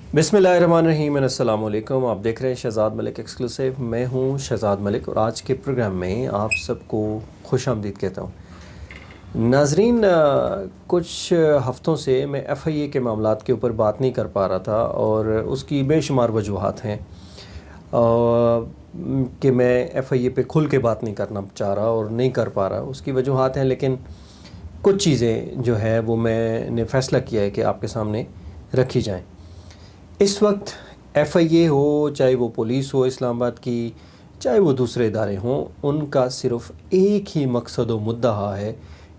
बिस्मिल्लाहिर्रहमानिर्रहीम, अस्सलाम वालेकुम। आप देख रहे हैं शहजाद मलिक एक्सक्लूसिव। मैं हूं शहजाद मलिक और आज के प्रोग्राम में आप सबको खुश आमदीद कहता हूं। नाजरीन, कुछ हफ़्तों से मैं FIA के मामलात के ऊपर बात नहीं कर पा रहा था और उसकी बेशुमार वजूहात हैं कि मैं FIA पे खुल के बात नहीं करना चाह रहा और नहीं कर पा रहा। उसकी वजूहात हैं, लेकिन कुछ चीज़ें जो है वो मैंने फ़ैसला किया है कि आपके सामने रखी जाएं। इस वक्त FIA हो, चाहे वो पुलिस हो इस्लामाबाद की, चाहे वो दूसरे इदारे हों, उनका सिर्फ़ एक ही मकसद व मुद्दा है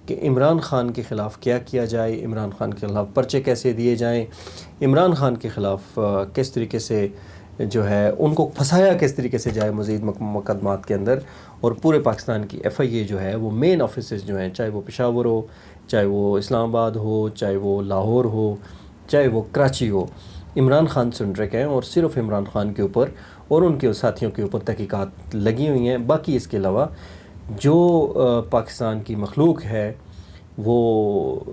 कि इमरान ख़ान के ख़िलाफ़ क्या किया जाए, इमरान ख़ान के ख़िलाफ़ पर्चे कैसे दिए जाएं, इमरान ख़ान के ख़िलाफ़ किस तरीके से जो है उनको फंसाया किस तरीके से जाए मज़ीद मुकदमात के अंदर। और पूरे पाकिस्तान की FIA जो है वो मेन ऑफिसेज़ जो हैं, चाहे वो पेशावर हो, चाहे वो इस्लामाबाद हो, चाहे वो लाहौर हो, चाहे वो कराची हो, इमरान ख़ान सेंट्रिक हैं और सिर्फ इमरान ख़ान के ऊपर और उनके साथियों के ऊपर तहकीकात लगी हुई हैं। बाकी इसके अलावा जो पाकिस्तान की मखलूक है वो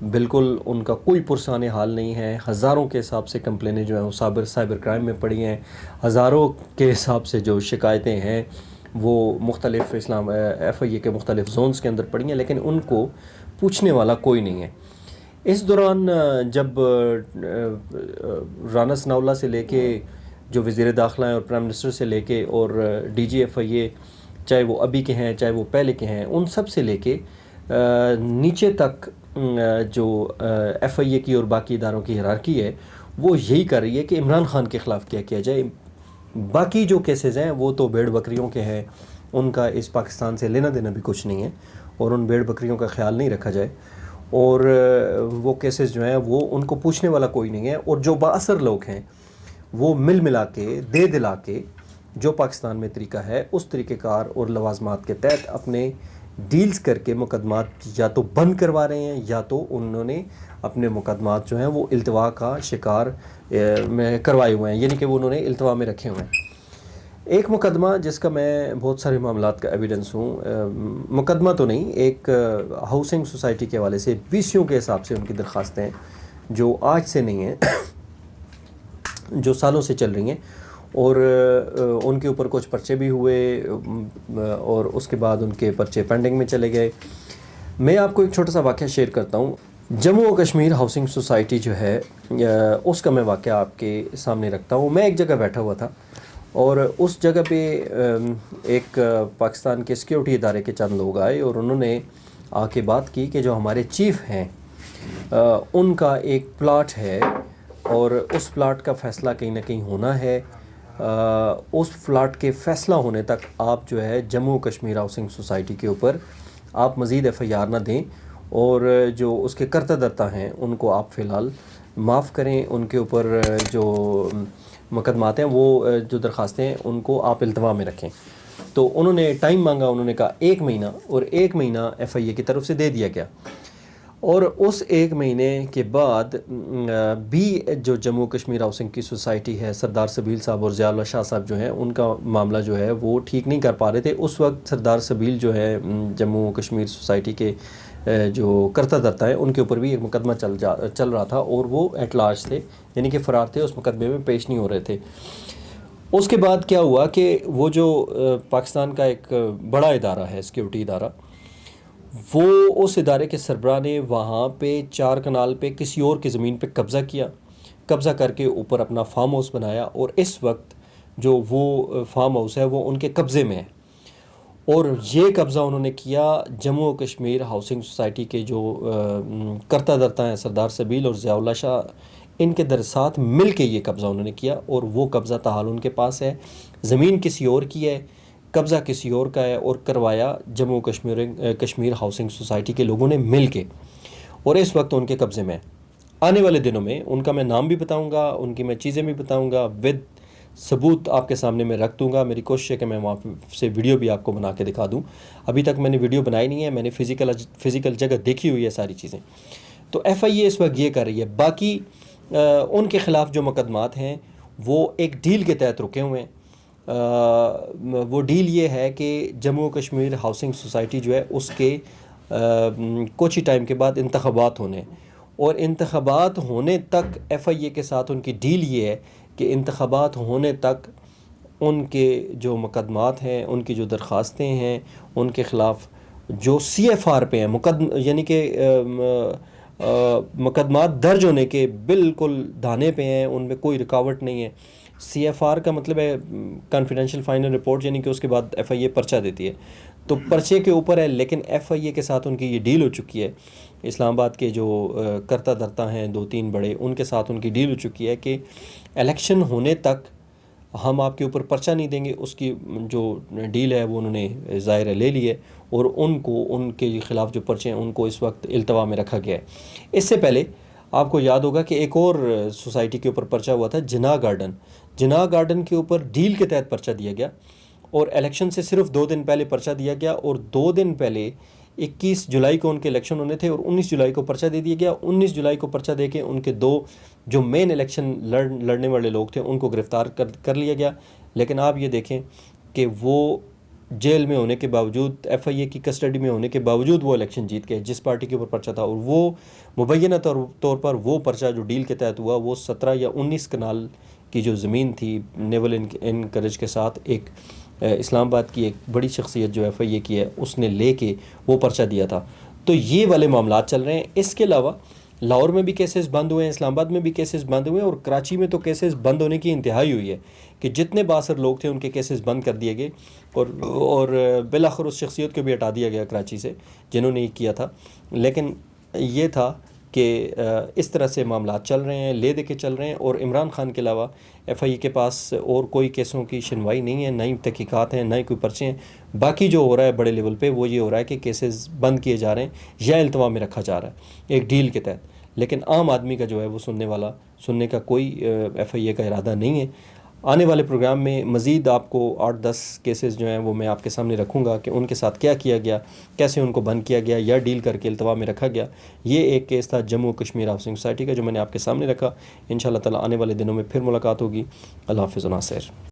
बिल्कुल उनका कोई पुरसाने हाल नहीं है। हज़ारों के हिसाब से कंप्लेनें जो हैं वो साइबर क्राइम में पड़ी हैं। हज़ारों के हिसाब से जो शिकायतें हैं वो मुख्तलिफ़ FIA के मुख्तलिफ़ जोन्स के अंदर पड़ी हैं, लेकिन उनको पूछने वाला कोई नहीं है। इस दौरान जब राना सनाउल्लाह से लेके जो वज़ीर दाखिला हैं और प्राइम मिनिस्टर से लेके और DG FIA, चाहे वो अभी के हैं चाहे वो पहले के हैं, उन सब से लेके नीचे तक जो FIA की और बाकी इदारों की हिरारकी है वो यही कर रही है कि इमरान ख़ान के ख़िलाफ़ क्या किया जाए। बाकी जो केसेस हैं वो तो भेड़ बकरियों के हैं, उनका इस पाकिस्तान से लेना देना भी कुछ नहीं है और उन भेड़ बकरियों का ख्याल नहीं रखा जाए। और वो केसेस जो हैं वो उनको पूछने वाला कोई नहीं है। और जो बाअसर लोग हैं वो मिल मिला के दे दिला के जो पाकिस्तान में तरीका है उस तरीक़ेकार और लवाजमात के तहत अपने डील्स करके मुकदमात या तो बंद करवा रहे हैं या तो उन्होंने अपने मुकदमात जो हैं वो इल्तवा का शिकार में करवाए हुए हैं, यानी कि वो उन्होंने इल्तवा में रखे हुए हैं। एक मुकदमा जिसका मैं बहुत सारे मामलात का एविडेंस हूँ, मुकदमा तो नहीं, एक हाउसिंग सोसाइटी के हवाले से BCO के हिसाब से उनकी दरख्वास्तें हैं जो आज से नहीं हैं जो सालों से चल रही हैं और उनके ऊपर कुछ पर्चे भी हुए और उसके बाद उनके पर्चे पेंडिंग में चले गए। मैं आपको एक छोटा सा वाक़या शेयर करता हूँ। जम्मू और कश्मीर हाउसिंग सोसाइटी जो है उसका मैं वाक़या आपके सामने रखता हूँ। मैं एक जगह बैठा हुआ था और उस जगह पे एक पाकिस्तान के सिक्योरिटी इदारे के चंद लोग आए और उन्होंने आके बात की कि जो हमारे चीफ़ हैं उनका एक प्लाट है और उस प्लाट का फ़ैसला कहीं ना कहीं होना है। उस प्लाट के फ़ैसला होने तक आप जो है जम्मू कश्मीर हाउसिंग सोसाइटी के ऊपर आप मज़ीद FIR ना दें और जो उसके कर्ता धर्ता हैं उनको आप फ़िलहाल माफ़ करें। उनके ऊपर जो मुकदमात हैं वो जो दरख्वास्तें हैं उनको आप इल्तवा में रखें। तो उन्होंने टाइम मांगा, उन्होंने कहा 1 महीना, और 1 महीना FIA की तरफ से दे दिया गया। और उस 1 महीने के बाद भी जो जम्मू कश्मीर हाउसिंग की सोसाइटी है, सरदार सबील साहब और ज़ियाउल्लाह शाह साहब जो हैं उनका मामला जो है वो ठीक नहीं कर पा रहे थे। उस वक्त सरदार सबील जो है जम्मू कश्मीर सोसाइटी के जो कर्ता धर्ता है उनके ऊपर भी एक मुकदमा चल रहा था और वो एट लार्ज थे, यानी कि फ़रार थे, उस मुकदमे में पेश नहीं हो रहे थे। उसके बाद क्या हुआ कि वो जो पाकिस्तान का एक बड़ा इदारा है, सिक्योरिटी इदारा, वो उस इदारे के सरबराह ने वहाँ पे 4 कनाल पे किसी और की ज़मीन पे कब्ज़ा किया, कब्ज़ा करके ऊपर अपना फार्म हाउस बनाया और इस वक्त जो वो फार्म हाउस है वो उनके कब्ज़े में है। और ये कब्ज़ा उन्होंने किया जम्मू कश्मीर हाउसिंग सोसाइटी के जो कर्ता धर्ता हैं सरदार सबील और ज़ियाउल्लाह शाह, इनके साथ मिल के ये कब्ज़ा उन्होंने किया और वो कब्ज़ा ताहाल उनके पास है। ज़मीन किसी और की है, कब्ज़ा किसी और का है और करवाया जम्मू कश्मीर हाउसिंग सोसाइटी के लोगों ने मिल के, और इस वक्त उनके कब्ज़े में है। आने वाले दिनों में उनका मैं नाम भी बताऊंगा, उनकी मैं चीज़ें भी बताऊंगा, विद सबूत आपके सामने मैं रख दूंगा। मेरी कोशिश है कि मैं वहाँ से वीडियो भी आपको बना के दिखा दूँ। अभी तक मैंने वीडियो बनाई नहीं है, मैंने फ़िज़िकल जगह देखी हुई है सारी चीज़ें। तो FIA इस वक्त ये कर रही है। बाकी उनके ख़िलाफ़ जो मुकदमात हैं वो एक डील के तहत रुके हुए हैं। वो डील ये है कि जम्मू कश्मीर हाउसिंग सोसाइटी जो है उसके कुछ ही टाइम के बाद इंतख़ाबात होने, اور انتخابات ہونے تک ایف آئی اے کے ساتھ ان کی ڈیل یہ ہے کہ انتخابات ہونے تک ان کے جو مقدمات ہیں، ان کی جو درخواستیں ہیں، ان کے خلاف جو سی ایف آر پہ ہیں، یعنی کہ مقدمات درج ہونے کے بالکل دھانے پہ ہیں، ان میں کوئی رکاوٹ نہیں ہے. سی ایف آر کا مطلب ہے کانفیڈینشیل فائنل رپورٹ، یعنی کہ اس کے بعد ایف آئی اے پرچہ دیتی ہے، تو پرچے کے اوپر ہے. لیکن ایف آئی اے کے ساتھ ان کی یہ ڈیل ہو چکی ہے، اسلام آباد کے جو کرتا دھرتا ہیں 2-3 بڑے، ان کے ساتھ ان کی ڈیل ہو چکی ہے کہ الیکشن ہونے تک ہم آپ کے اوپر پرچہ نہیں دیں گے. اس کی جو ڈیل ہے وہ انہوں نے ظاہر ہے لے لی ہے، اور ان کو ان کے خلاف جو پرچے ہیں ان کو اس وقت التوا میں رکھا گیا ہے. اس سے پہلے آپ کو یاد ہوگا کہ ایک اور سوسائٹی کے اوپر پرچہ ہوا تھا، جناح گارڈن کے اوپر ڈیل کے تحت پرچہ دیا گیا، اور الیکشن سے صرف 2 دن پہلے پرچہ دیا گیا، اور 2 دن پہلے 21 جولائی کو ان کے الیکشن ہونے تھے، اور 19 جولائی کو پرچہ دے دیا گیا. 19 جولائی کو پرچہ دے کے ان کے 2 جو مین الیکشن لڑنے والے لوگ تھے ان کو گرفتار کر لیا گیا. لیکن آپ یہ دیکھیں کہ وہ جیل میں ہونے کے باوجود، ایف آئی اے کی کسٹڈی میں ہونے کے باوجود وہ الیکشن جیت گئے جس پارٹی کے اوپر پرچہ تھا. اور وہ مبینہ طور پر وہ پرچہ جو ڈیل کے تحت ہوا، وہ 17 یا 19 کنال کی جو زمین تھی نیول انکریج کے ساتھ، ایک اسلام آباد کی ایک بڑی شخصیت جو ایف آئی اے کی ہے اس نے لے کے وہ پرچہ دیا تھا. تو یہ والے معاملات چل رہے ہیں. اس کے علاوہ لاہور میں بھی کیسز بند ہوئے ہیں، اسلام آباد میں بھی کیسز بند ہوئے ہیں، اور کراچی میں تو کیسز بند ہونے کی انتہائی ہوئی ہے کہ جتنے بااثر لوگ تھے ان کے کیسز بند کر دیے گئے، اور بالآخر اس شخصیت کو بھی ہٹا دیا گیا کراچی سے جنہوں نے یہ کیا تھا. لیکن یہ تھا کہ اس طرح سے معاملات چل رہے ہیں، لے دے کے چل رہے ہیں. اور عمران خان کے علاوہ ایف آئی اے کے پاس اور کوئی کیسوں کی سنوائی نہیں ہے، نہ ہی تحقیقات ہیں، نہ ہی کوئی پرچے ہیں. باقی جو ہو رہا ہے بڑے لیول پہ وہ یہ ہو رہا ہے کہ کیسز بند کیے جا رہے ہیں یا التوا میں رکھا جا رہا ہے ایک ڈیل کے تحت. لیکن عام آدمی کا جو ہے وہ سننے کا کوئی ایف آئی اے کا ارادہ نہیں ہے. آنے والے پروگرام میں مزید آپ کو 8-10 کیسز جو ہیں وہ میں آپ کے سامنے رکھوں گا کہ ان کے ساتھ کیا کیا گیا، کیسے ان کو بند کیا گیا یا ڈیل کر کے التوا میں رکھا گیا. یہ ایک کیس تھا جموں کشمیر ہاؤسنگ سوسائٹی کا جو میں نے آپ کے سامنے رکھا. انشاءاللہ تعالی آنے والے دنوں میں پھر ملاقات ہوگی. اللہ حافظ و ناصر.